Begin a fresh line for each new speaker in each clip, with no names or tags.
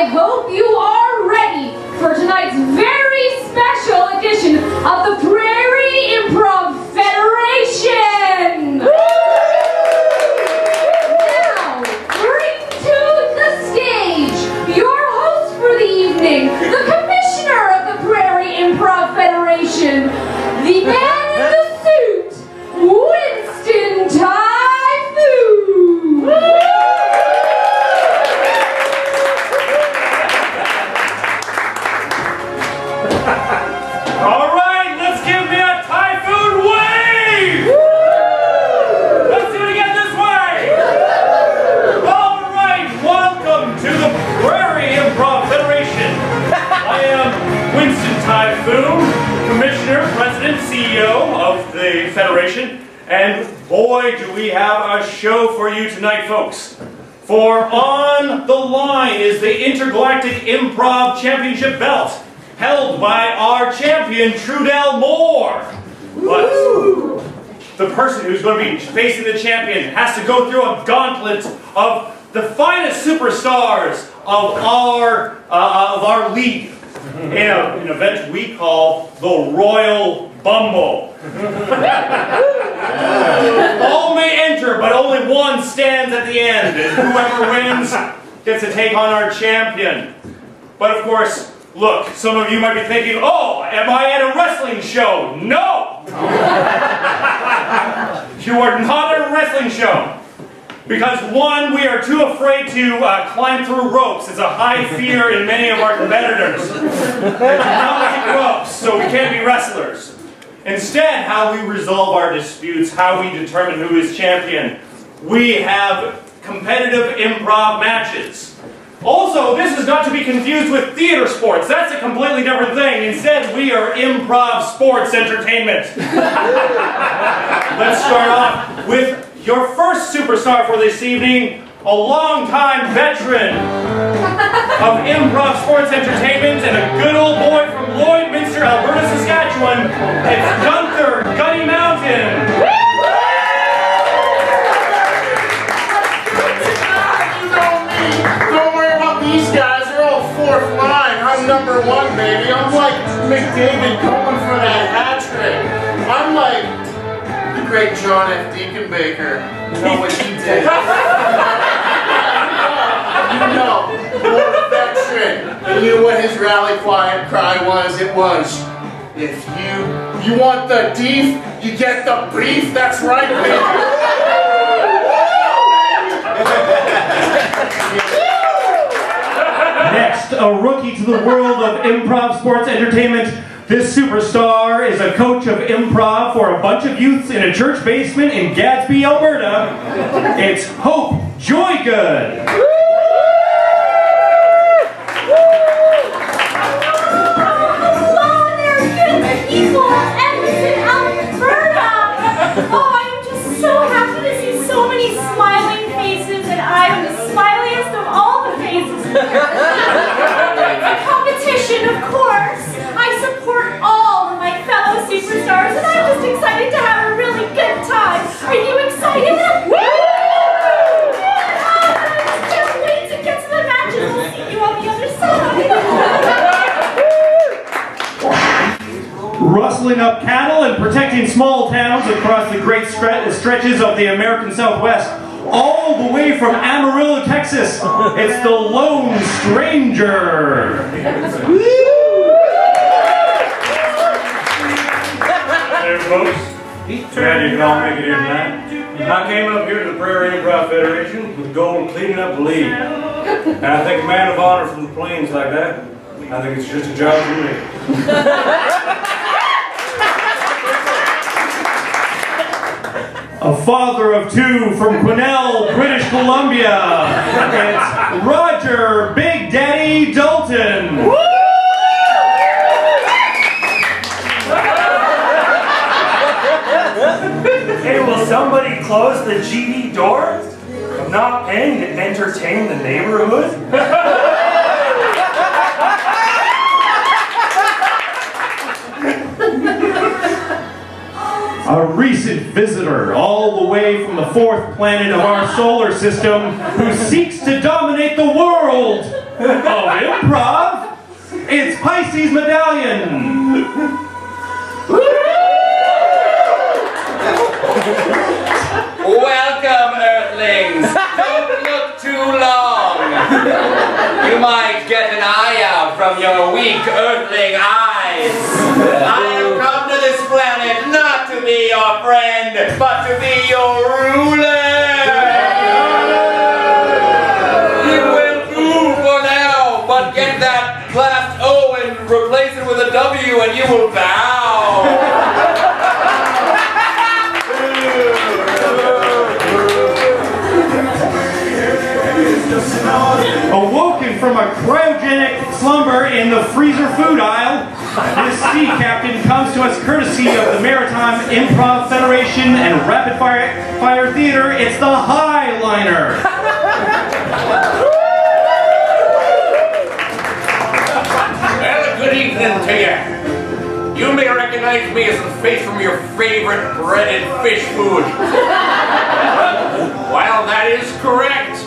I hope you are ready for tonight's very special edition of the Prairie Improv Federation! Now, bring to the stage your host for the evening, the commissioner of the Prairie Improv Federation, the man in the suit, Winston Typhoon!
All right, let's give me a typhoon wave! Let's do it again this way! All right, welcome to the Prairie Improv Federation. I am Winston Typhoon, Commissioner, President, CEO of the Federation, and boy, do we have a show for you tonight, folks. For on the line is the Intergalactic Improv Championship belt, held by our champion, Trudell Moar. But the person who's going to be facing the champion has to go through a gauntlet of the finest superstars of our league in an event we call the Royal Bumble. All may enter, but only one stands at the end, and whoever wins gets to take on our champion. But of course, look, some of you might be thinking, oh, am I at a wrestling show? No! You are not at a wrestling show. Because one, we are too afraid to climb through ropes. It's a high fear in many of our competitors. They do not like ropes, so we can't be wrestlers. Instead, how we resolve our disputes, how we determine who is champion, we have competitive improv matches. Also, this is not to be confused with theater sports. That's a completely different thing. Instead, we are improv sports entertainment. Let's start off with your first superstar for this evening, a longtime veteran of improv sports entertainment and a good old boy from Lloydminster, Alberta, Saskatchewan. It's Gunther Gunny Mountain.
These guys are all fourth line. I'm number one, baby. I'm like McDavid going for that hat trick. I'm like the great John F. Deaconbaker. You know what he did? You know, more veteran. And you know what his rally cry was? It was, if you want the beef, you get the beef. That's right, baby.
Next, a rookie to the world of improv sports entertainment. This superstar is a coach of improv for a bunch of youths in a church basement in Gadsby, Alberta. It's Hope Joygood.
Hello there, good people of Edmonton, Alberta! Oh, I'm just so happy to see so many smiling faces, and I'm the smiliest of all the faces. It's a competition, of course. I support all of my fellow superstars, and I'm just excited to have a really good time. Are you excited? Woo! Yeah, I just can't wait to get to the match, and we'll see you on the other side.
Rustling up cattle and protecting small towns across the great stretches of the American Southwest, all the way from Amarillo, Texas, it's the Lone Stranger. Hey folks, glad you can all make it here tonight. I came up here to the Prairie Improv Federation with the goal of cleaning up the league. And I think a man of honor from the plains like that, I think it's just a job for me. A father of two from Quesnel, British Columbia. It's Roger Big Daddy Dalton.
Hey, will somebody close the GD door? I'm not paying to entertain the neighborhood.
A recent visitor all the way from the fourth planet of our solar system who seeks to dominate the world. of improv, it's Pisces Medallion.
Welcome, Earthlings. Don't look too long. You might get an eye out from your weak Earthling eyes. I have come to this planet not to be your friend, but to be your ruler. You will do for now, but get that last O and replace it with a W and you will bow.
Awoken from a cryogenic slumber in the freezer food aisle, this sea captain comes to us courtesy of the Maritime Improv Federation and Rapid Fire Theater. It's the Highliner.
Well, good evening to you. You may recognize me as the face from your favorite breaded fish food. Well, that is correct.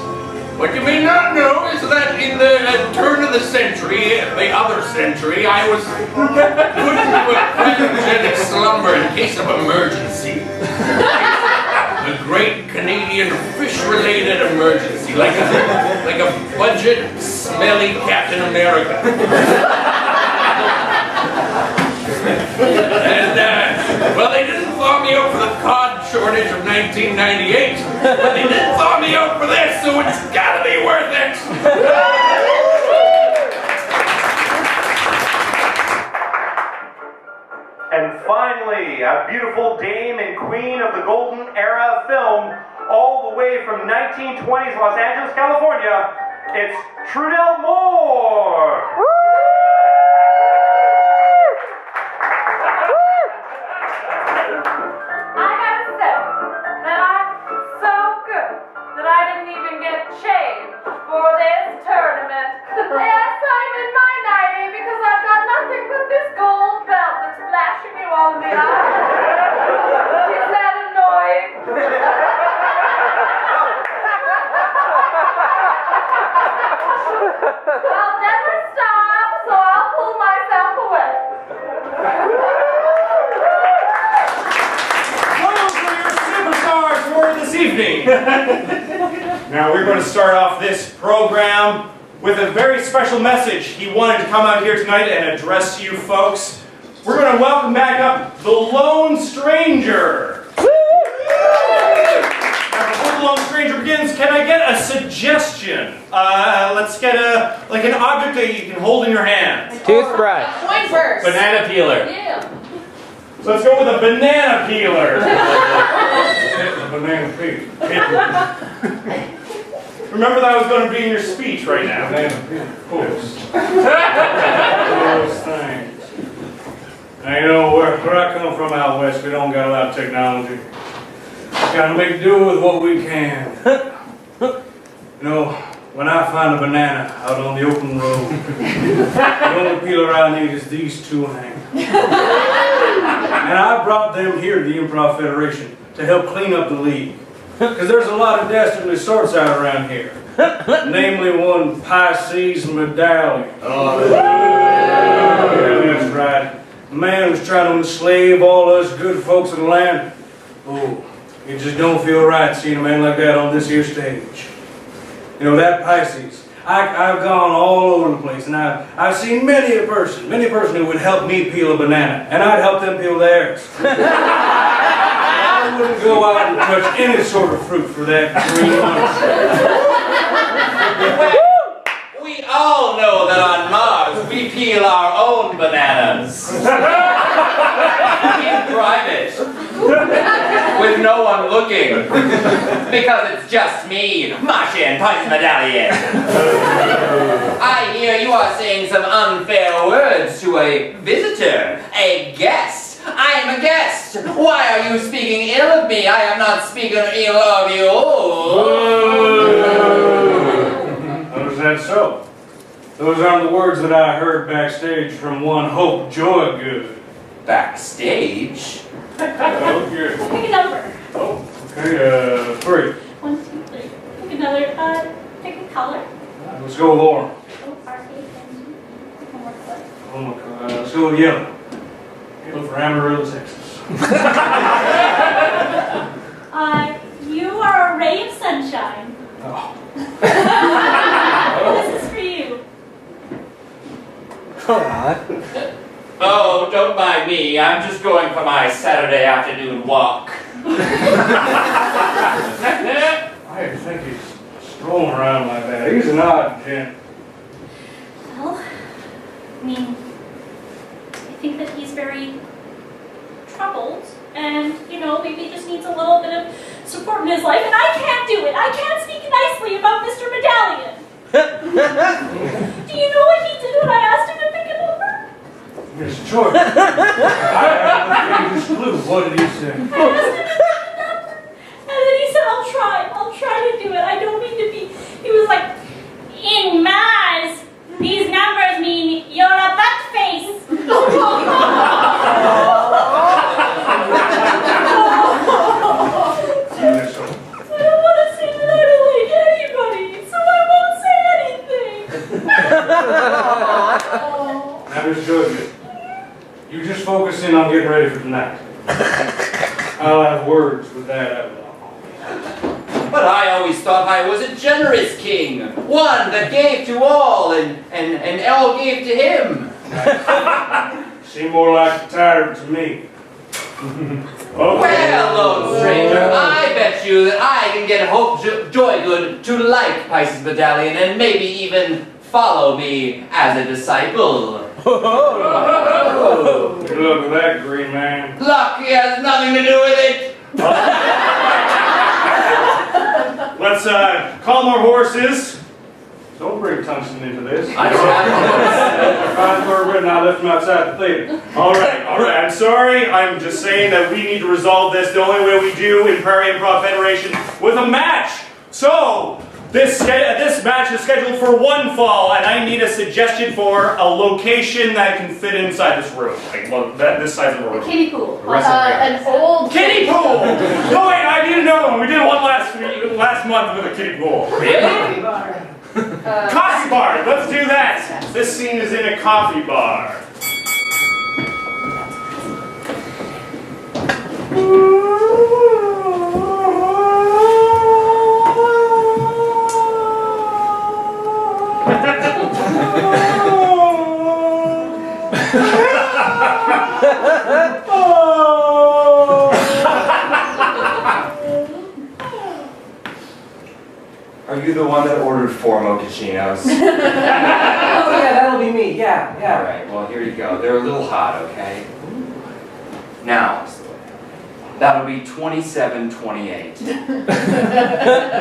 What you may not know is that in the turn of the century, the other century, I was put into a cryogenic slumber in case of emergency. A great Canadian fish-related emergency, like a budget, smelly Captain America. And, well, they didn't thaw me out for the cod shortage of 1998, but they did thaw me out for this, so it's gotta be worth it!
And finally, a beautiful dame and queen of the golden era of film, all the way from 1920s Los Angeles, California, it's Trudell Moar!
For this tournament. Yes, I'm in my 90 because I've got nothing but this gold belt that's flashing you all in the eye. Is that annoying? I'll never stop, so I'll pull myself away.
Those are your superstars for this evening. Now we're going to start off this program with a very special message. He wanted to come out here tonight and address you folks. We're going to welcome back up the Lone Stranger. Now before the Lone Stranger begins, can I get a suggestion? Let's get an object that you can hold in your hand.
Toothbrush.
Point first.
Banana peeler.
Yeah.
So let's go with a banana peeler. Banana peeler. Remember that was going to be in your speech right now. Of course. Those things. Now, you know, where I come from out west, we don't got a lot of technology. Got to make do with what we can. You know, when I find a banana out on the open road, the only peeler I need is these two hands. And I brought them here to the Improv Federation to help clean up the league. Because there's a lot of dastardly sorts out around here. Namely one Pisces Medallion. Oh, yeah, that's right. The man who's trying to enslave all us good folks in the land. Oh, it just don't feel right seeing a man like that on this here stage. You know, that Pisces, I've gone all over the place, and I've seen many a person who would help me peel a banana, and I'd help them peel theirs. I wouldn't go out and touch any sort of fruit for that green
Well, we all know that on Mars we peel our own bananas. In private. With no one looking. Because it's just me, Martian Pisces Medallion. I hear you are saying some unfair words to a visitor, a guest. I am a guest. Why are you speaking ill of me? I am not speaking ill of you.
How is that so? Those aren't the words that I heard backstage from one Hope Joygood.
Backstage?
Okay.
Pick a number.
Oh, okay, 3.
1, 2, 3. Pick another, pick a color.
Let's go with orange. Oh my God, let's go with yellow. Yellow for Amarillo, Texas.
You are a ray of sunshine.
Oh.
This is for you.
Oh, don't mind me. I'm just going for my Saturday afternoon walk.
I didn't think he's strolling around like that. He's an odd gent.
Well, I mean, I think that he's very troubled, and, you know, maybe he just needs a little bit of support in his life, and I can't do it. I can't speak nicely about Mr. Medallion. Do you know what he did when I asked him to pick him over?
Miss George. I haven't the faintest clue. What did he say?
I asked him to pick him up, and then he said, I'll try to do it. I don't mean to be, he was like, in Mars, these numbers mean you're a butt face. I don't want to say that I don't like anybody, so I won't say anything.
Now, Miss Georgia, you just focus in on getting ready for tonight. I'll have words with that outlaw.
But I always thought I was a generous king. One that gave to all and all gave to him.
Seem more like a tyrant to me.
Well, lone stranger, I bet you that I can get Hope Joygood to like Pisces Medallion and maybe even follow me as a disciple.
Good luck with that, green man.
Luck has nothing to do with it.
Let's calm our horses. Don't bring tungsten into this.
I don't have
And I left him outside the theater. All right. I'm sorry. I'm just saying that we need to resolve this the only way we do in Prairie Improv Federation with a match. So this match is scheduled for one fall, and I need a suggestion for a location that can fit inside this room. Like, well, this size of a room.
Kiddie pool.
An old
Kiddie pool! No, wait, I need another one. We did one last month with a kiddie pool.
Really?
Coffee bar, let's do that. This scene is in a coffee bar.
Are you the one that ordered 4 mochachinos?
Oh yeah, that'll be me. Yeah.
Alright, well here you go. They're a little hot, okay? Now, that'll be 27.28.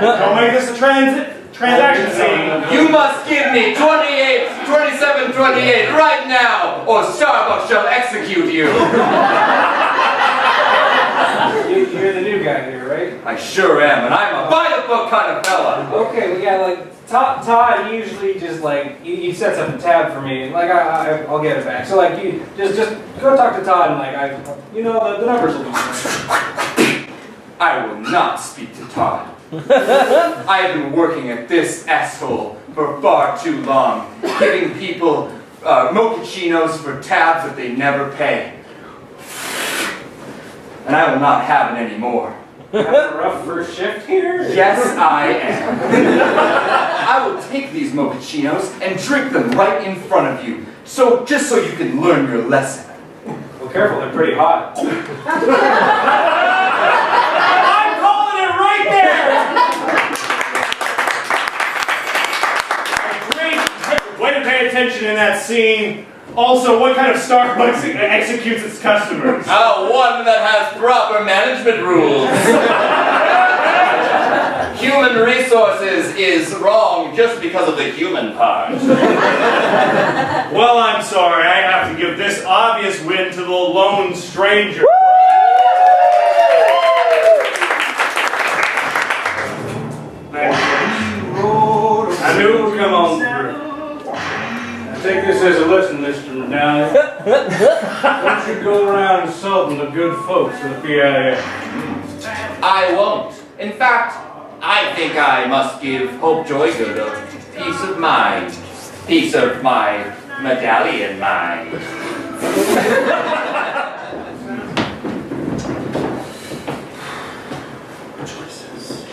Don't make this a transaction scene.
You must give me 27.28 right now, or Starbucks shall execute you.
You're the new guy here, right?
I sure am, and I'm a by-the-book kind of fella.
Okay, well, yeah, like Todd usually just like he sets up a tab for me, and like I'll get it back. So like you just go talk to Todd, and like the numbers will be fine.
I will not speak to Todd. I have been working at this asshole for far too long, giving people mochachinos for tabs that they never pay. And I will not have it anymore.
Having a rough first shift here?
Yes, I am. I will take these mochachinos and drink them right in front of you, just so you can learn your lesson.
Well, careful, they're pretty hot.
I'm calling it right there! Great way to pay attention in that scene. Also, what kind of Starbucks executes its customers?
Oh, one that has proper management rules. Human resources is wrong just because of the human part.
Well, I'm sorry. I have to give this obvious win to the lone stranger. Thank you. I knew it would come on through. Take this as a lesson, Mr. Medallion. Don't you go around insulting the good folks of the PIA.
I won't. In fact, I think I must give Hope Joygood a piece of my
medallion mine.
Choices.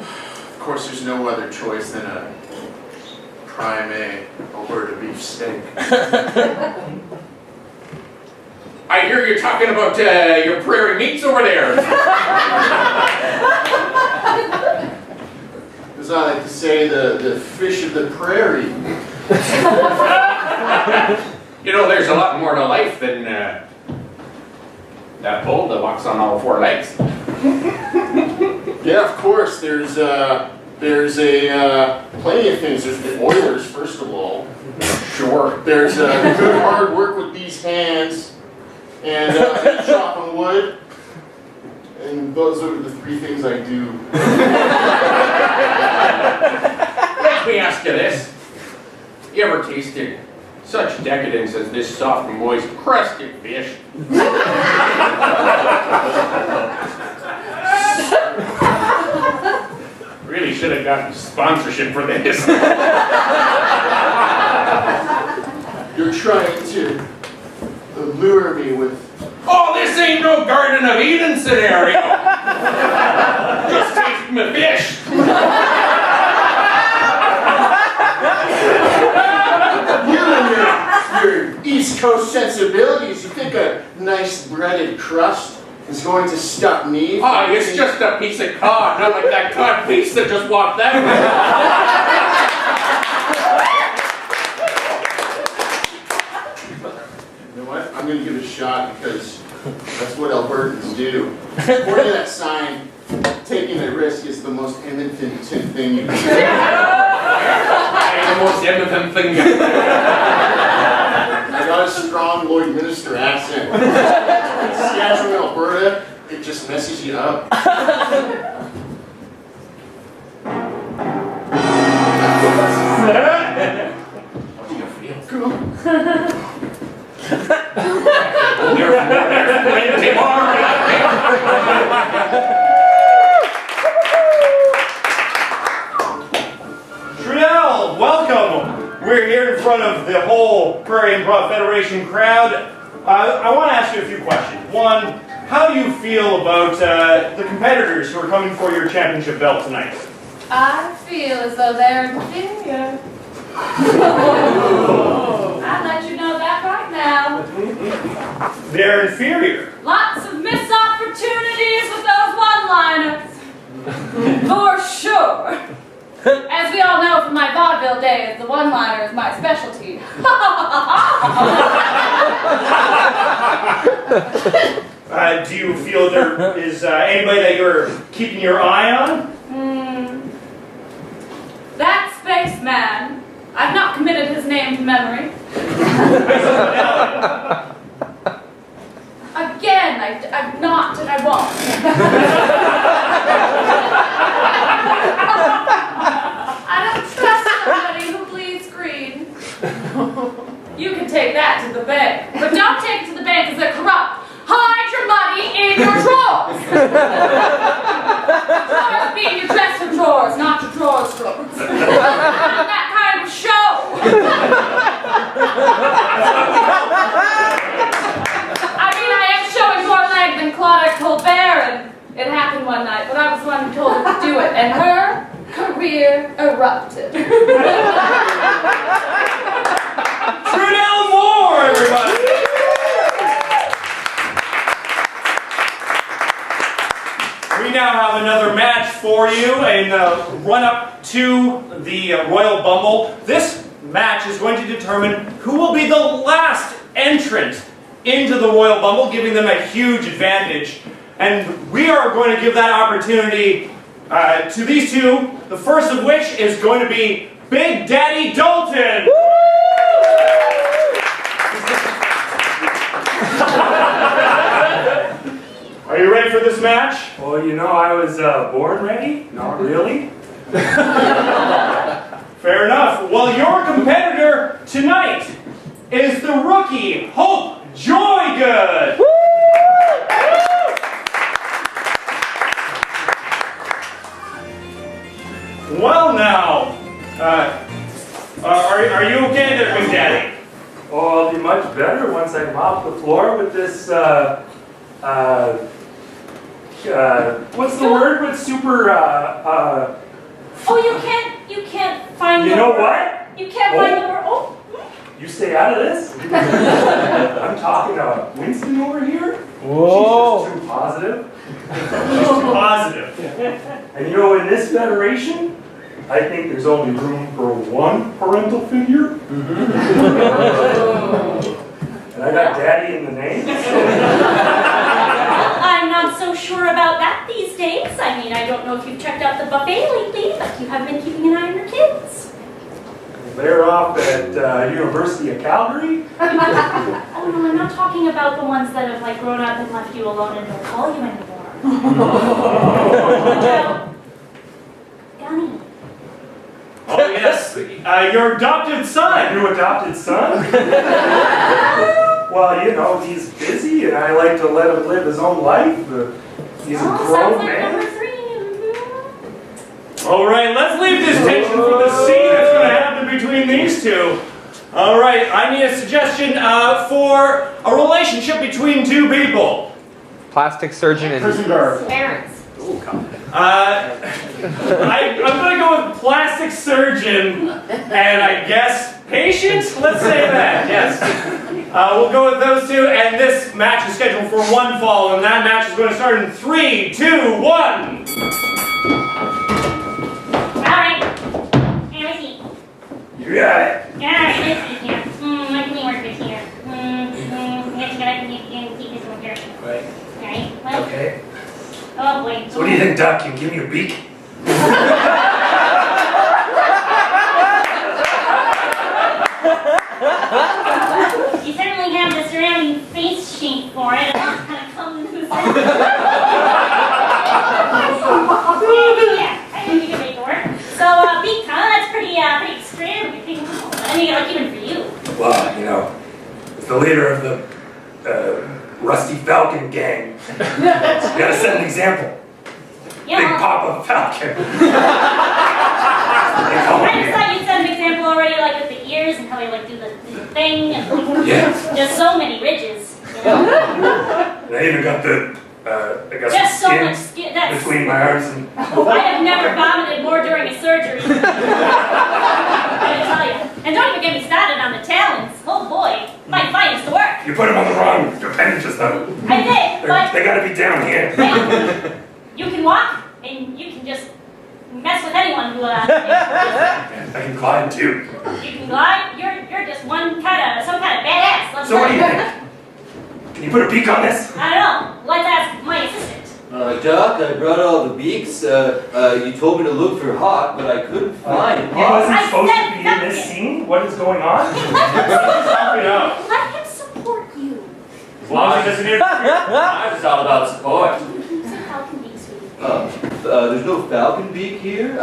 Of course, there's no other choice than a prime A Alberta beef steak.
I hear you're talking about your prairie meats over there.
As I like to say, the fish of the prairie.
You know, there's a lot more to life than that bull that walks on all four legs.
Yeah, of course. There's plenty of things. There's the Oilers, first of all.
Sure.
There's good hard work with these hands, and chopping wood. And those are the three things I do.
Let me ask you this. You ever tasted such decadence as this soft, moist, crusted fish? Really should have gotten sponsorship for this.
You're trying to lure me with...
Oh, this ain't no Garden of Eden scenario. Just tasting the fish.
You and your East Coast sensibilities, you think a nice breaded crust is going to stop me?
Oh, it's just a piece of cod, not like that cod piece that just walked that way.
You know what? I'm going to give it a shot because that's what Albertans do. According to that sign, taking a risk is the most innocent thing you can do.
The most innocent thing.
I got a strong Lloydminster accent. Saskatchewan, Alberta, it just messes you up.
How do you feel?
Cool.
Trudell, welcome. We're here in front of the whole Prairie Improv Federation crowd. I want to ask you a few questions. One, how do you feel about the competitors who are coming for your championship belt tonight?
I feel as though they're inferior. I'll let you know that right now.
They're inferior.
Lots of missed opportunities with those one-liners. For sure. As we all know from my vaudeville days, the one-liner is my specialty.
Do you feel there is anybody that you're keeping your eye on?
That spaceman. I've not committed his name to memory. Again, I've not and I won't. I don't trust somebody who bleeds green. You can take that to the bank, but don't take it to the bank as they're corrupt. Hide your money in your drawers. Drawers being your dresser drawers, not your drawers drawers. Not that kind of show. I mean, I am showing more leg than Claudia Colbert, and it happened one night, but I was the one who told her to do it, and her career erupted.
Trudell Moar, everybody! We now have another match for you in the run-up to the Royal Bumble. This match is going to determine who will be the last entrant into the Royal Bumble, giving them a huge advantage. And we are going to give that opportunity to these two, the first of which is going to be Big Daddy Dalton. Are you ready for this match?
Well, you know, I was born ready. Not really.
Fair enough. Well, your competitor tonight is the rookie, Hope Joygood. Well now, are Are you okay there, Big Daddy?
Oh, I'll be much better once I mop the floor with this, what's the word with super,
Oh, you can't find the
you know
word.
what?
You can't find the word. Oh.
You stay out of this? I'm talking to Winston over here.
Whoa.
She's just too positive.
She's too positive.
And you know, in this federation, I think there's only room for one parental figure. And I got daddy in the name.
I'm not so sure about that these days. I mean, I don't know if you've checked out the buffet lately, but you have been keeping an eye on your kids.
They're off at University of Calgary.
Oh no, I'm not talking about the ones that have like grown up and left you alone and don't call you anymore. Gunny.
Oh yes, your adopted son.
Your adopted son? Well, you know, he's busy and I like to let him live his own life. He's a
Sounds
grown
like
man.
number 3.
All right, let's leave this tension for the scene that's going to happen between these two. All right, I need a suggestion for a relationship between two people.
Plastic surgeon and
Prison guard.
Parents.
I'm going to go with plastic surgeon and I guess patient? Let's say that, yes. We'll go with those two, and this match is scheduled for one fall, and that match is going to start in 3, 2, 1.
Alright. Here we see.
You got it.
Alright, let's see here. What can we work with here? Let's keep this one here.
Right.
Alright, well.
Okay.
Oh boy.
So what do you think, Doc? Can you give me a beak?
You certainly have the surrounding face shape for it. It all kind of comes into the center. Yeah, I think you can make it work. So, beak, huh? That's pretty extreme. I mean, like even for you.
Well, you know, as the leader of the Rusty Falcon gang, you gotta set an example.
Yeah,
Big
well,
Papa Falcon.
I just thought you'd set an example already, like with the ears and how they like do the thing. And
Yes.
just so many ridges, you know?
And I even got the, I got
Just so
some
much
skin
skin. That's.
between my arms and...
I have never vomited more during a surgery. I gotta tell you. And don't even get me started on the talons. Oh boy, my finest work.
You put them on the wrong appendages, though.
I did, but
They gotta be down here.
you can walk and you can just mess with anyone who.
I can climb, too.
You can glide. You're just some kind of badass. Let's
So what do you
go.
think? Can you put a beak on this?
I don't know. Let's ask my assistant.
Doc, I brought all the beaks. You told me to look for Hawk, but I couldn't find
He
Hawk.
wasn't
I
supposed to
said
be in
nothing.
this scene? What is going on?
Let him support you.
As long as he doesn't interfere.
I'm just all about support.
Who's a falcon beak, sweetie?
There's no falcon beak here.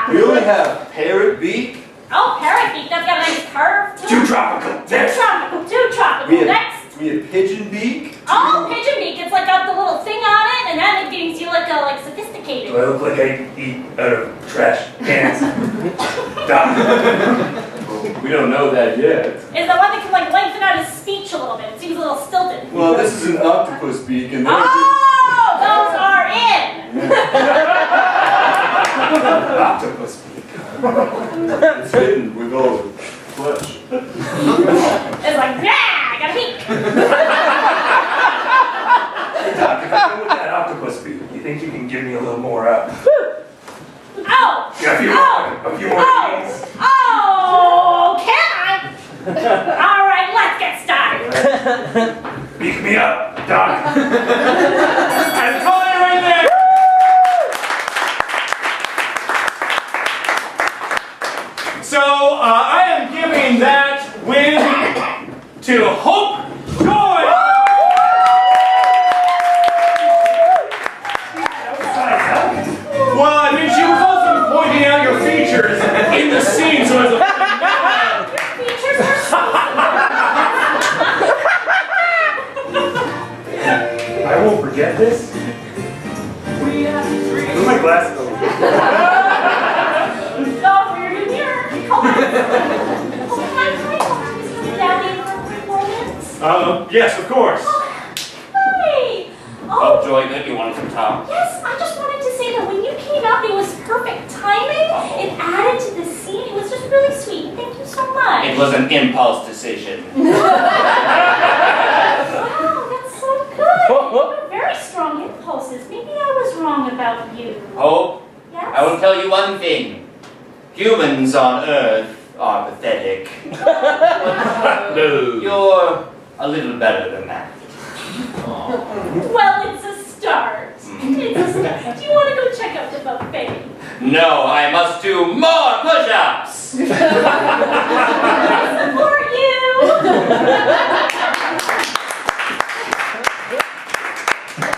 We only have parrot beak.
Oh, parrot beak. That's got a nice curve to it.
Too tropical.
Too tropical. Too tropical. Next.
We have pigeon beak.
Oh, pigeon beak. It's like got the little thing on it, and then it makes you look like sophisticated.
Do I look like I eat out of trash cans? Doc.
We don't know that yet.
Is the one that can like lengthen out his speech a little bit. It seems a little stilted.
Well, this is an octopus beak, and
Oh, those are in.
Octopus beak.
it's hidden with all the flesh.
It's like, yeah, I got a beak.
Hey, Doc, if I go with that octopus beak, you think you can give me a little more
Oh.
Yeah, a few more beats.
Oh, can I? All right, let's get started.
Beak me up, Doc.
I'm calling it right there. So I am giving that win to Hope Joy. Well, I mean, she was also pointing out your features in the scene, so as a
Features are so
I won't forget this. my glasses.
Oh, for your new mirror. Come on. Oh, can I talk to Mr. Medallion for a quick moment?
Yes, of course.
Hi.
Oh, Joy, that you wanted some Tom.
Yes, I just wanted to say that when you came up, it was perfect timing. It added to the scene. It was just really sweet. Thank you so much.
It was an impulse decision.
Wow, that's so good. You have very strong impulses. Maybe I was wrong about you.
Oh,
Yes?
I will tell you one thing. Humans on Earth are pathetic.
No.
You're a little better than that.
Well, it's a start. It's a start. Do you want to go check out the buffet?
No, I must do more push-ups.
I support you.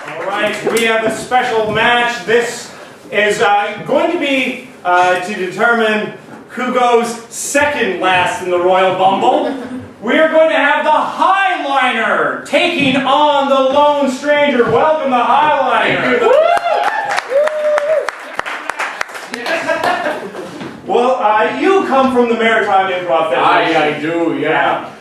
All right, we have a special match. This is going to be to determine who goes second last in the Royal Bumble. We are going to have the Highliner taking on the Lone Stranger. Welcome, the Highliner. Well, you come from the Maritime Improv Champion.
I do, yeah.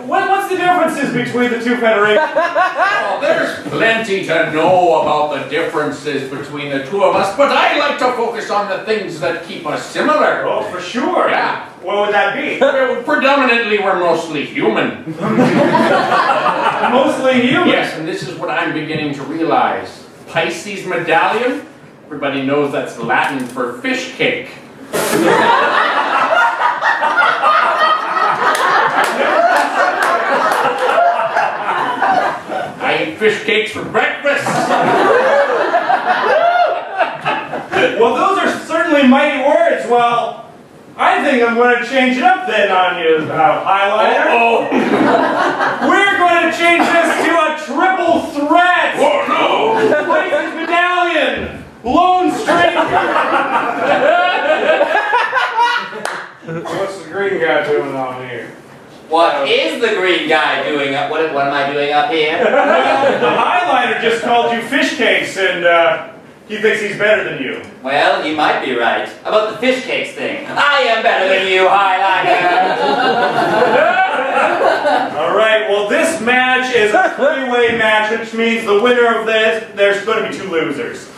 What's the differences between the two federations?
Oh, there's plenty to know about the differences between the two of us, but I like to focus on the things that keep us similar.
Oh, for sure.
Yeah.
What would that be?
Well, predominantly, we're mostly human.
Mostly human.
Yes, and this is what I'm beginning to realize. Pisces medallion, everybody knows that's Latin for fish cake. I eat fish cakes for breakfast.
Well, those are certainly mighty words. Well, I think I'm going to change it up then on you, Highliner. We're going to change this to a triple threat.
Oh, no.
Pisces medallion, Lone Stranger. What's the green guy doing on here?
What is the green guy doing up? What am I doing up here?
The Highliner just called you fish cakes, and he thinks he's better than you.
Well, you might be right. About the fish cakes thing. I am better than you, Highliner.
All right, well, this match is a three-way match, which means the winner of this, there's going to be two losers.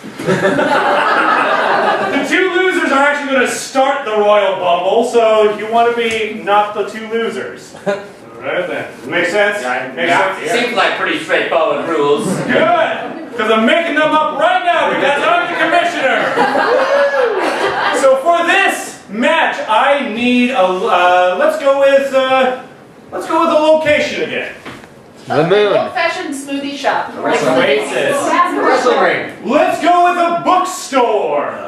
The two losers are actually going to start the Royal Bumble, so you want to be not the two losers. All right, then. Make sense? Makes sense? Yeah.
Seems like pretty straightforward rules.
Good, because I'm making them up right now because I'm the commissioner. So for this match, I need a. Let's go with a location again.
The moon.
Old-fashioned smoothie shop.
Oasis.
Wrestling ring.
Let's go with a bookstore.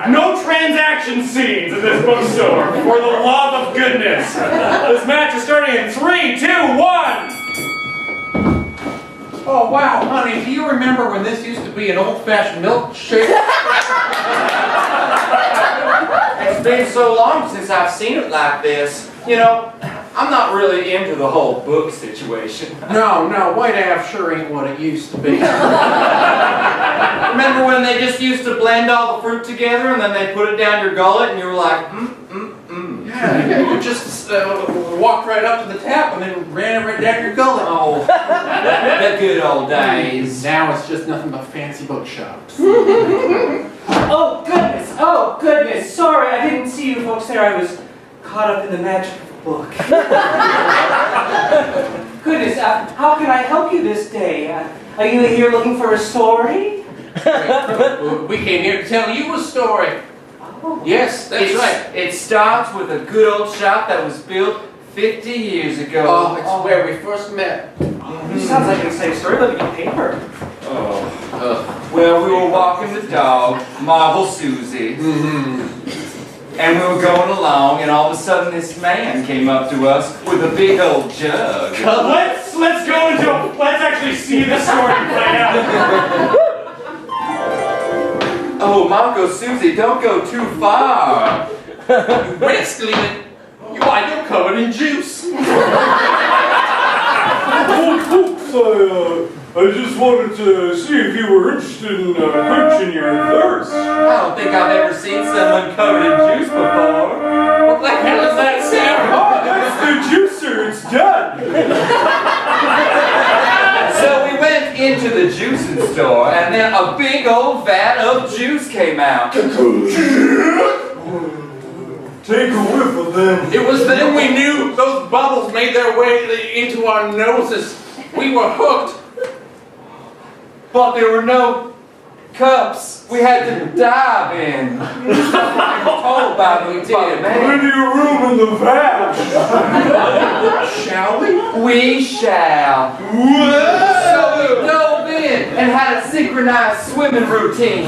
No transaction scenes in this bookstore, for the love of goodness. This match is starting in 3, 2, 1.
Oh, wow, honey, do you remember when this used to be an old-fashioned milkshake?
It's been so long since I've seen it like this. You know, I'm not really into the whole book situation.
No, white Ave sure ain't what it used to be.
Remember when they just used to blend all the fruit together and then they put it down your gullet and you were like,
Yeah, you just walked right up to the tap and then ran it right down your gullet.
Oh, the good old days.
Now it's just nothing but fancy bookshops.
Oh goodness, sorry, I didn't see you folks there. I was caught up in the magic of the book. Goodness, how can I help you this day? Are you here looking for a story?
We came here to tell you a story.
Oh.
Yes, that's right.
It starts with a good old shop that was built 50 years ago.
Oh, it's where we first met.
This sounds like an exciting story. Let me get paper.
Well, we were walking the dog, Marvel Susie. And we were going along, and all of a sudden this man came up to us with a big old jug.
Let's actually see the story play out.
Oh, Marco, Susie, don't go too far.
You rascally, you're covered in juice.
I just wanted to see if you were interested in quenching your thirst.
I don't think I've ever seen someone covered in juice before. What the hell is that sound?
Oh, that's the juicer. It's done.
So we went into the juicing store, and then a big old vat of juice came out.
Take a whiff of them.
It was then we knew those bubbles made their way into our noses. We were hooked.
But there were no cups. We had to dive in. Oh, by the man.
Plenty of room in the vat.
Shall we?
We shall.
Whoa!
So we dove in and had a synchronized swimming routine.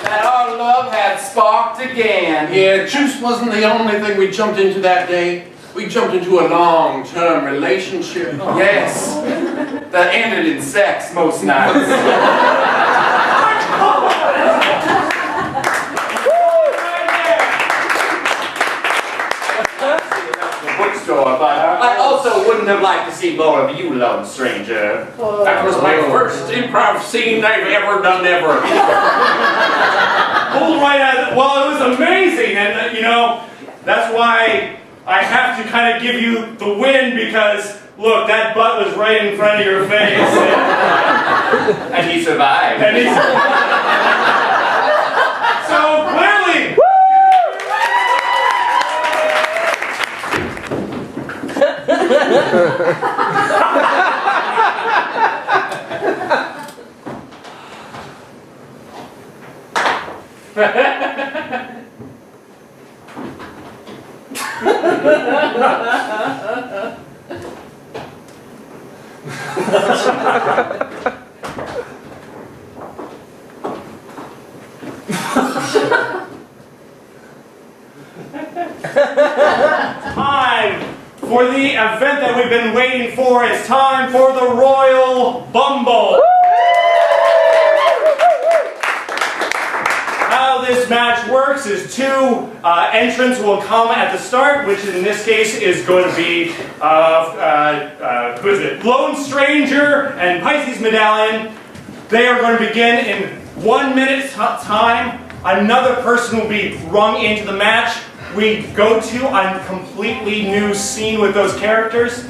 That our love had sparked again.
Yeah, juice wasn't the only thing we jumped into that day. We jumped into a long-term relationship.
Yes, that ended in sex most nights. Bookstore, but I also wouldn't have liked to see more of you, lone stranger.
That was my first improv scene I've ever done ever.
Pulled right out of it. Well, it was amazing, and you know, that's why I have to kind of give you the win because look, that butt was right in front of your face,
And he survived.
and he's so clearly. Time for the event that we've been waiting for. It's time for the Royal Bumble. How this match works is two entrants will come at the start, which in this case is going to be who is it? Lone Stranger and Pisces Medallion. They are going to begin in 1 minute time. Another person will be rung into the match. We go to a completely new scene with those characters.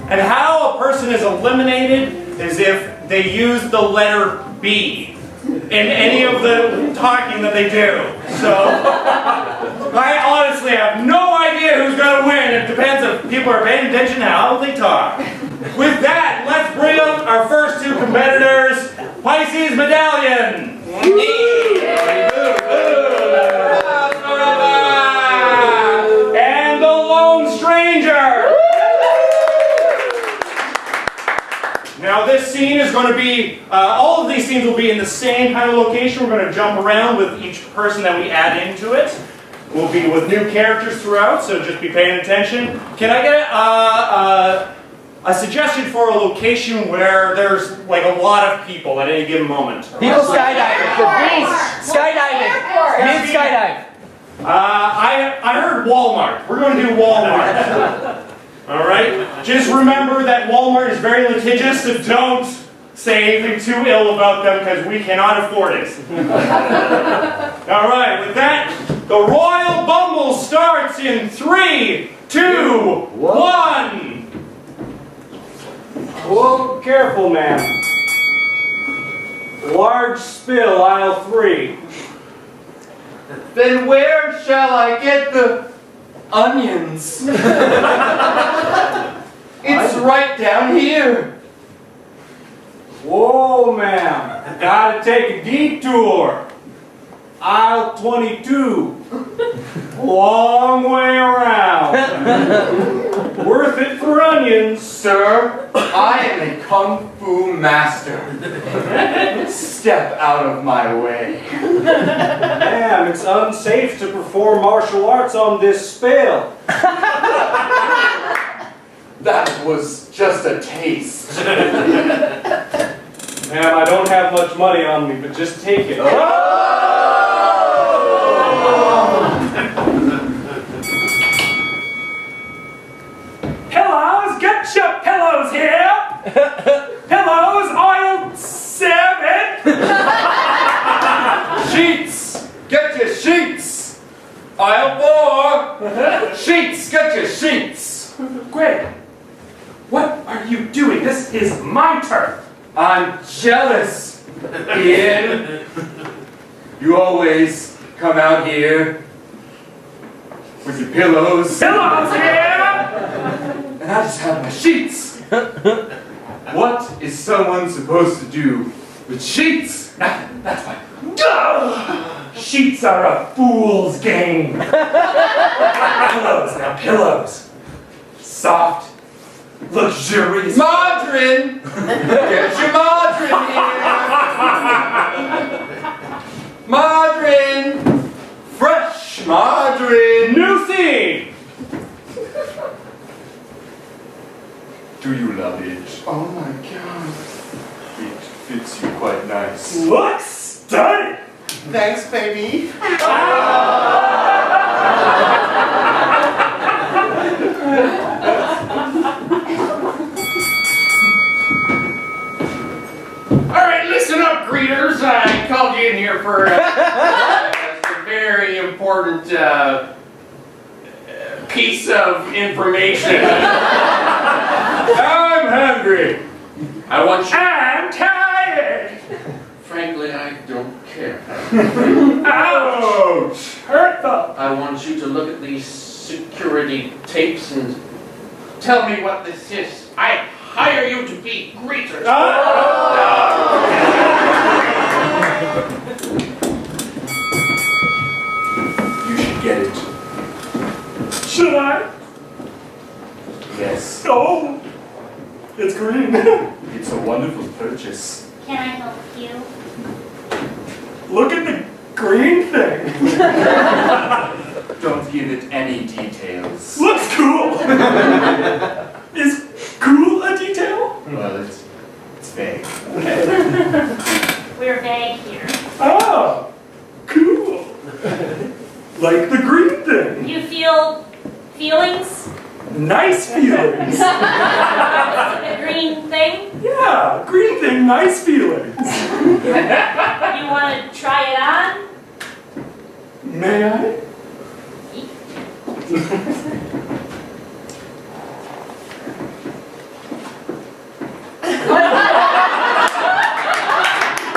And how a person is eliminated is if they use the letter B in any of the talking that they do. So, I honestly have no idea who's going to win. It depends if people are paying attention to how they talk. With that, let's bring up our first two competitors, Pisces Medallion. And the Lone Stranger. Now this scene is going to be, all of these scenes will be in the same kind of location. We're going to jump around with each person that we add into it. We'll be with new characters throughout, so just be paying attention. Can I get a suggestion for a location where there's like a lot of people at any given moment?
People skydiving. The beach. Skydiving. Need skydive.
I heard Walmart. We're going to do Walmart. Alright? Just remember that Walmart is very litigious, so don't say anything too ill about them because we cannot afford it. Alright, with that, the Royal Bumble starts in 3, 2, 1.
Whoa, careful, ma'am. Large spill, aisle 3.
Then where shall I get the onions? It's right down here.
Whoa, ma'am. Gotta take a detour. Aisle 22. Long way around. Worth it for onions.
Sir, I am a kung fu master. Step out of my way.
Ma'am, it's unsafe to perform martial arts on this spell.
That was just a taste.
Ma'am, I don't have much money on me, but just take it.
Pillows, get your pillows here! Pillows, aisle 7!
Sheets, get your sheets. Aisle 4. Sheets, get your sheets.
Greg, what are you doing? This is my turn.
I'm jealous, Ian. You always come out here with your pillows.
Pillows here!
And I just have my sheets. What is someone supposed to do with sheets? Nothing, that's fine.
Sheets are a fool's game. Pillows, now pillows. Soft, luxurious.
Margarine! Get your margarine here! Margarine! Fresh margarine!
New theme!
Do you love it?
Oh my god.
It fits you quite nice.
Looks stunning.
Thanks, baby.
Alright, listen up, greeters. I called you in here for a very important piece of information.
I'm hungry.
I want you...
I'm tired.
Frankly, I don't care.
Ouch. Hurtful.
I want you to look at these security tapes and tell me what this is. I hire you to be greeters.
You should get it.
Should I?
Yes.
Oh, it's green.
It's a wonderful purchase.
Can I help you?
Look at the green thing.
Don't give it any details.
Looks cool. Is cool a detail?
Well, it's vague.
We're vague here.
Oh, cool. Like the green thing.
You feel feelings?
Nice feelings.
The green thing?
Yeah, green thing, nice feelings.
You want to try it on?
May I?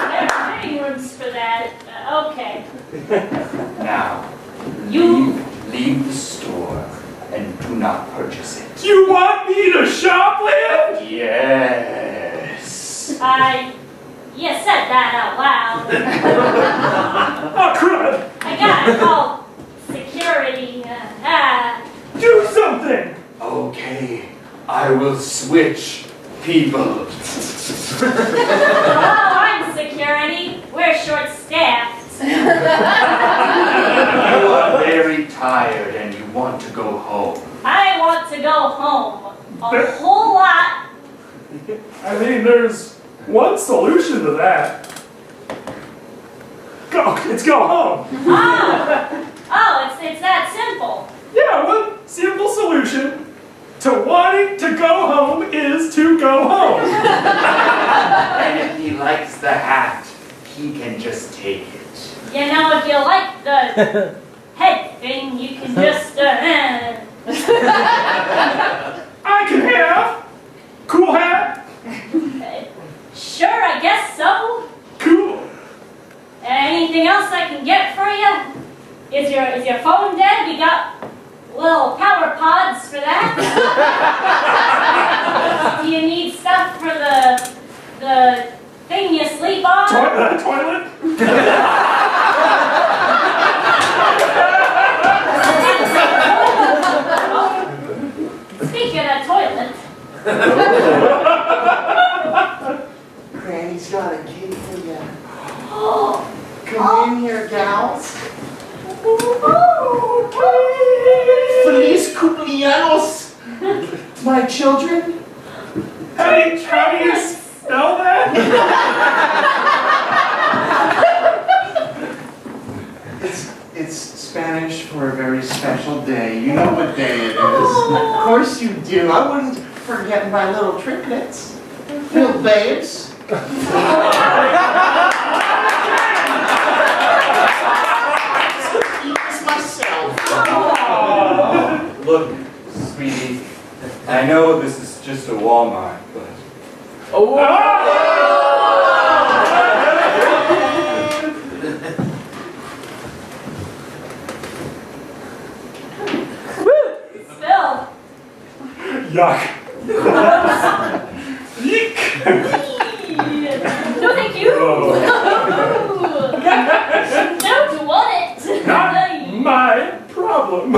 There are fitting rooms for that. Okay.
Now,
You...
leave the store and do not purchase it.
You want me to shoplift?
Yes.
You said that out loud.
Oh, crud.
I gotta call security.
Do something.
Okay, I will switch people.
Hello, I'm security. We're short-staffed.
You are very tired and you want to go home.
I want to go home. A whole lot.
I mean, there's one solution to that. Let's go home.
It's that simple.
Yeah, one simple solution to wanting to go home is to go home.
And if he likes the hat, he can just take it.
You know, if you like the head thing, you can just,
I can have cool hat.
Sure, I guess so.
Cool.
Anything else I can get for you? Is your phone dead? We got little power pods for that. Do you need stuff for the thing you sleep on?
Toilet?
else.
Feliz cumpleaños, my children.
How do you spell that?
It's Spanish for a very special day. You know what day it is. Of course you do. I wouldn't forget my little triplets. Little babes. It's myself.
Look, sweetie, I know this is just a Walmart, but...
Phil.
Yuck.
No, thank you. Don't want it.
Not my problem.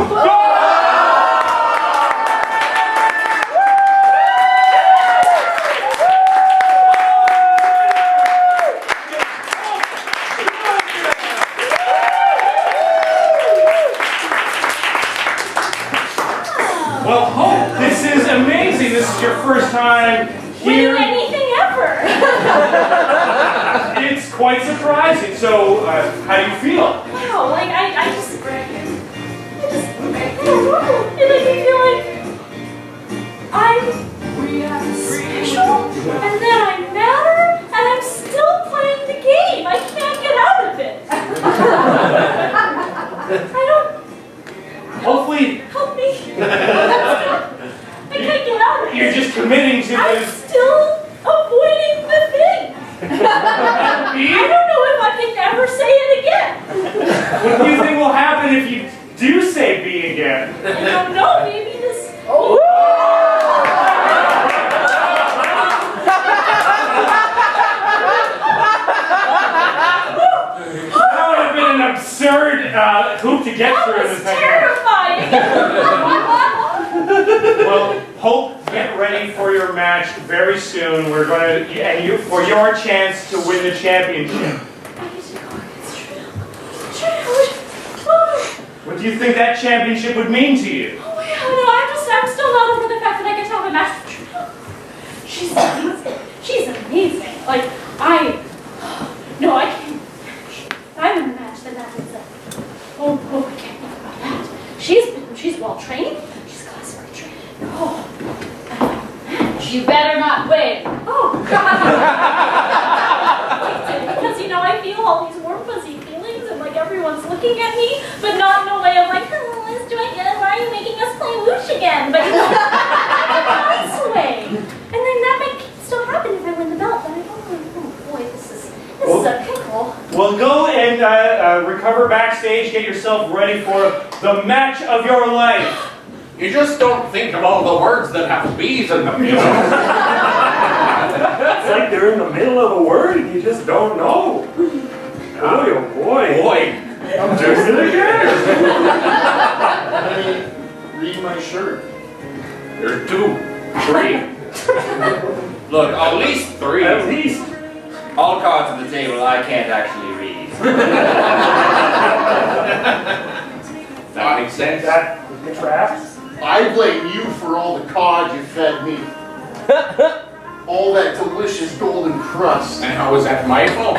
Well, Hope, this is amazing. This is your first time here.
Will you anything ever?
It's quite surprising. So, how do you feel?
Wow, like I don't know. It makes me feel like I'm special, and then I matter, and I'm still playing the game. I can't get out of it. I don't.
Hopefully,
Help me. I can't get out of it.
you're just committing to
I'm
this.
still avoiding the thing. I don't know if I can ever say it again.
What do you think will happen if you do say B again?
I don't know, maybe this...
That would have been an absurd hoop to get through in
That
this
was
thing.
terrifying.
Well, Hope, get ready for your match very soon. We're going to, and you, for your chance to win the championship. What do you think that championship would mean to you?
Oh my God, no, I'm still not over the fact that I can tell my match. She's amazing. She's amazing. Like, no, I can't. If I'm in a match, then that is it. Oh, I can't think about that. She's well trained. She's classically trained. Oh, you better not win. Oh, because I feel all these warm fuzzy feelings, and like everyone's looking at me, but not in a way of like, oh, let's do it again. Why are you making us play whoosh again? But in a nice way. And then that might still happen if I win the belt. But oh boy, this is a pickle.
Well, go and recover backstage. Get yourself ready for the match of your life.
You just don't think of all the words that have B's in them, you know?
It's like they're in the middle of a word and you just don't know. Boy, oh boy.
Boy,
I'm doing it again.
I mean, read my shirt.
there's 2, 3. Look, at least 3.
At least.
All cards on the table I can't actually read.
That makes sense.
That the trap.
I blame you for all the cod you fed me. All that delicious golden crust.
And how is that my fault?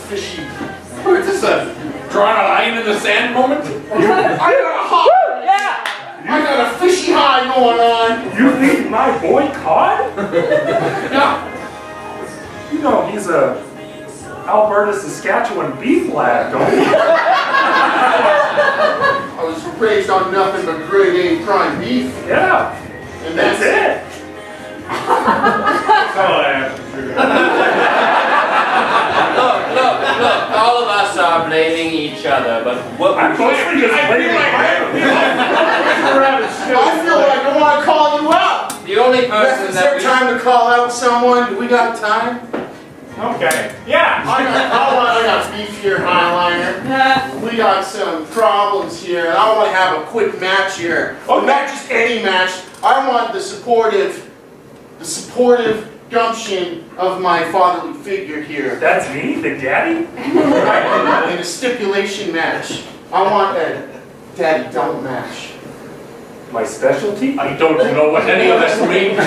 Fishy.
Is this a drawing a line in the sand moment?
I got a hot. I got a fishy high going on.
You think my boy cod?
Yeah.
You know he's a Alberta, Saskatchewan beef lad, don't you?
I was raised on nothing but grade A prime beef.
Yeah.
And
That's it.
That's all I have to figure out.
Look, all of us are blaming each other, but what
I'm mostly just blaming
I feel like I want to call you out.
the only person
Is
that
there
we...
time to call out someone? Do we got time?
Okay. Yeah.
I got beef here, Highliner. We got some problems here, and I want to have a quick match here. Oh, not just any match. I want the supportive gumption of my fatherly figure here.
That's me, the daddy?
Right, in a stipulation match. I want a daddy don't match.
My specialty?
I don't know what any of this means.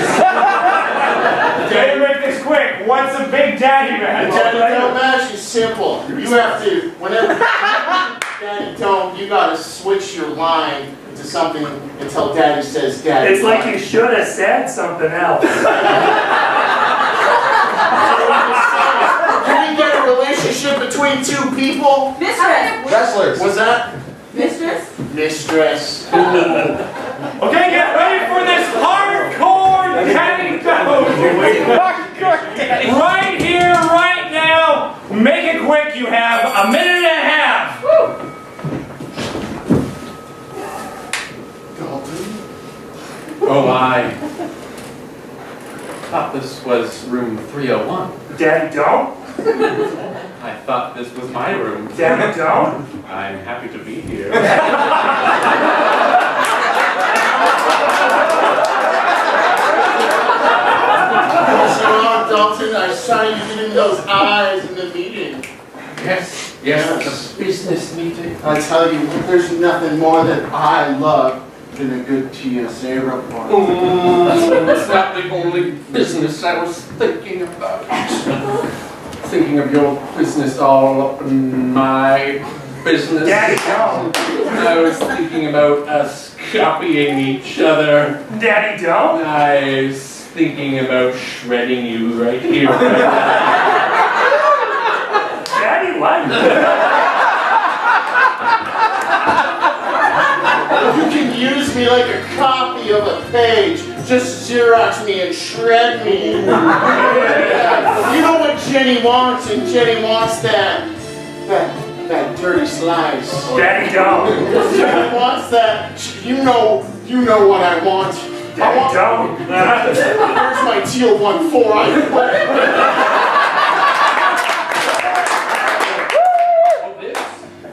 Okay, make this quick. What's a big daddy
A
match?
daddy don't match is simple. You have to, whenever daddy don't, you gotta switch your line to something until daddy says daddy.
It's like you should have said something else.
Can we get a relationship between two people?
Mistress.
Wrestlers.
Was that?
Mistress.
Mistress.
Okay, get ready for this hardcore daddy dose. Right here, right now. Make it quick. You have a minute and a half.
Dalton?
Oh, I thought this was room 301.
Daddy don't?
I thought this was my room.
Daddy don't?
I'm happy to be here.
Dalton, I saw you giving those eyes in the meeting.
Yes, the business meeting.
I tell you, there's nothing more that I love than a good TSA report.
That's not the only business I was thinking about. Thinking of your business all up in my business.
Daddy don't?
I was thinking about us copying each other.
Daddy don't?
I was thinking about shredding you right here.
Daddy likes
You can use me like a copy of a page. Just Xerox me and shred me. You know what Jenny wants, and Jenny wants that dirty slice.
Daddy don't?
Jenny wants that. You know what I want.
Daddy don't?
Where's my teal 1-4?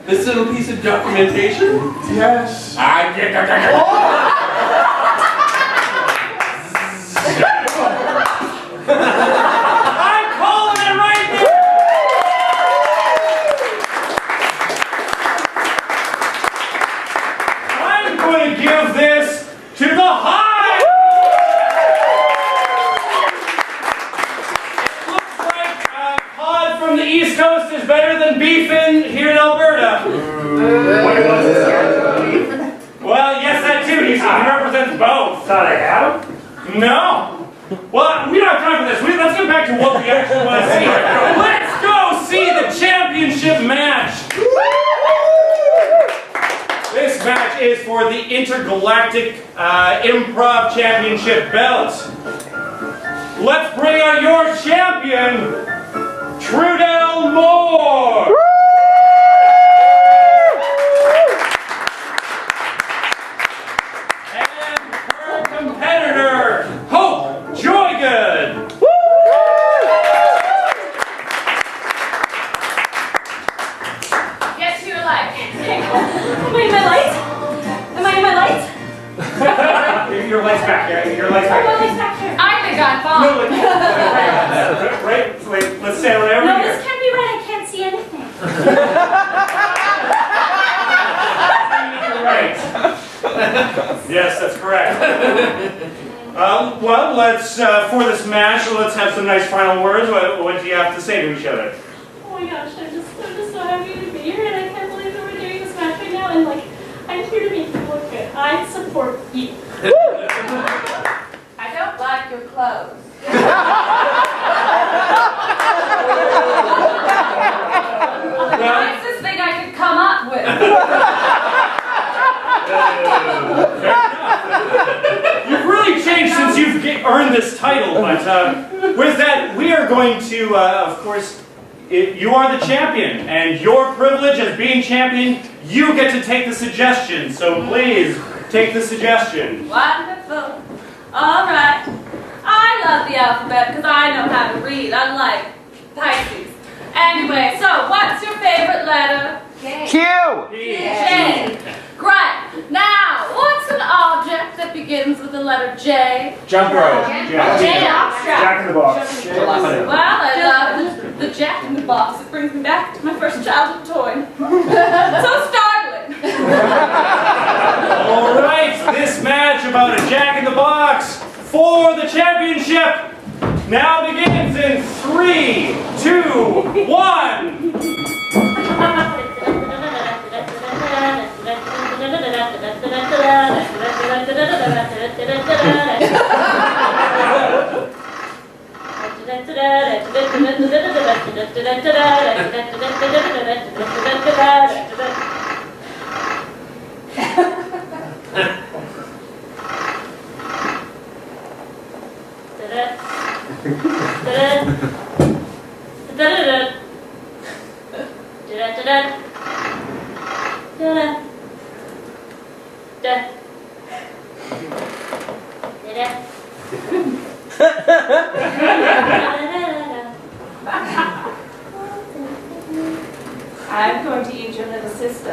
This little piece of documentation?
Yes.
I'm calling it right there. I'm going to give this to the high. It looks like cod from the East Coast is better than beef here in Alberta. Well, yes, that too. He represents both.
Thought I had him?
No. Well, we don't have time for this. Let's get back to what we actually want to see. Let's go see the championship match. This match is for the Intergalactic Improv Championship belt. Let's bring out your champion, Trudell Moar. Your light's back here. Your light's back here.
I think I'm fine.
No, right? Wait, let's stand right over
No,
here.
this can't be right. I can't see anything.
Right. Yes, that's correct. Well, let's for this match, let's have some nice final words. What do you have to say to each other?
Oh my gosh, I'm just so happy to be here, and I can't believe that we're doing this match right now. And I'm here to make you look good. I support you. I don't like your clothes. The nicest thing I could come up with.
You've really changed since you've earned this title, but with that, we are going to, of course, you are the champion, and your privilege as being champion, you get to take the suggestion, so please take the suggestion.
Wonderful. All right. I love the alphabet because I know how to read, unlike Pisces. Anyway, so what's your favorite letter?
Q.
J. Great. Now, what's an object that begins with the letter J?
Jump rope.
Jack in the Box.
Well, I love the Jack in the Box. It brings me back to my first childhood toy. So startling.
All right, this match about a jack-in-the-box for the championship now begins in 3, 2, 1.
I'm going to eat your little sister.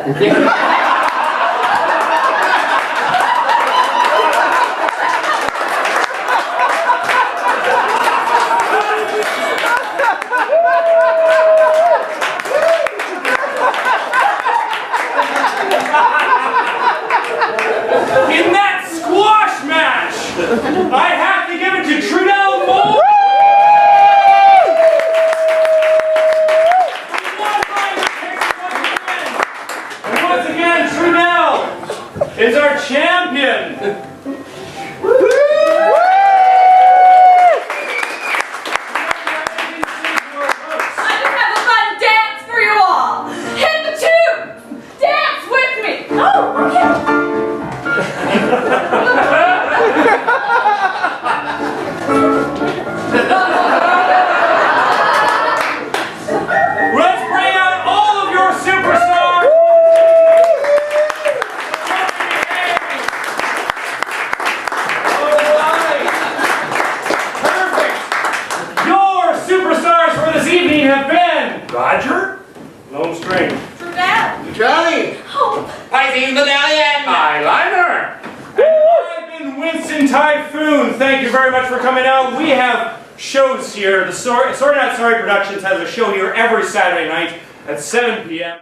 In that squash match, I have to give it to Trudell Moar. And once again, Trudell is our champion.
I just have a fun dance for you all. Hit the tune. Dance with me. Oh, okay.
Let's bring out all of your superstars. All right. Perfect. Your superstars for this evening have been
Roger?
Lone String,
Trudell.
Johnny!
Oh,
Fighting the Medallion!
Highliner!
and I've been Winston Typhoon. Thank you very much for coming out. We have shows here. The Sorry Not Sorry Productions has a show here every Saturday night at 7 p.m.